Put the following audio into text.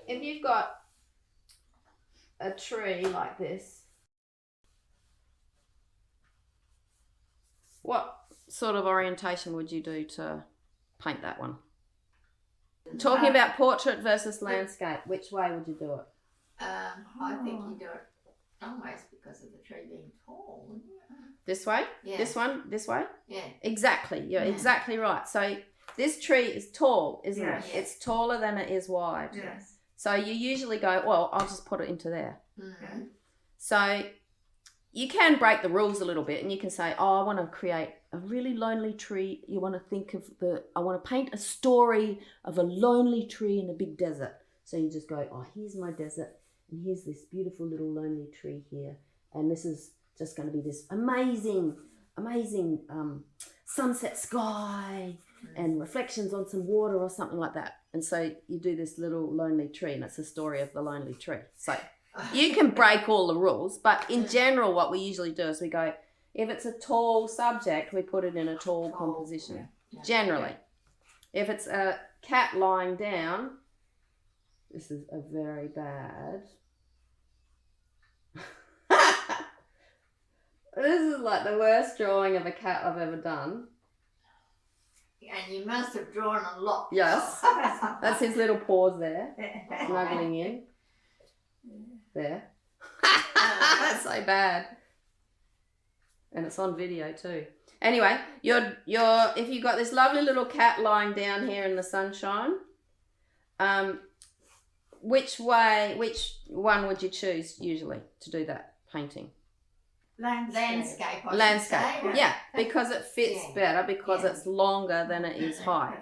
if you've got a tree like this, what sort of orientation would you do to paint that one? Talking about portrait versus landscape, which way would you do it? I think you do it almost because of the tree being tall, wouldn't you? This way? Yeah. This one? This way? Yeah. Exactly. You're Yeah. exactly right. So this tree is tall, isn't it? Yes. It's taller than it is wide. Yes. So you usually go, well, I'll just put it into there. Mm-hmm. So you can break the rules a little bit and you can say, oh, I want to create a really lonely tree. You want to think of I want to paint a story of a lonely tree in a big desert. So you just go, oh, here's my desert and here's this beautiful little lonely tree here. And this is just going to be this amazing sunset sky and reflections on some water or something like that. And so you do this little lonely tree and it's the story of the lonely tree. So you can break all the rules, but in general what we usually do is we go, if it's a tall subject, we put it in a tall composition, generally. If it's a cat lying down, this is a very bad... This is like the worst drawing of a cat I've ever done. And you must have drawn a lot. Yes. That's his little paws there, snuggling in. There. That's so bad. And it's on video too. Anyway, if you've got this lovely little cat lying down here in the sunshine, which one would you choose usually to do that painting? Landscape. Landscape, yeah, because it fits better, because it's longer than it is high.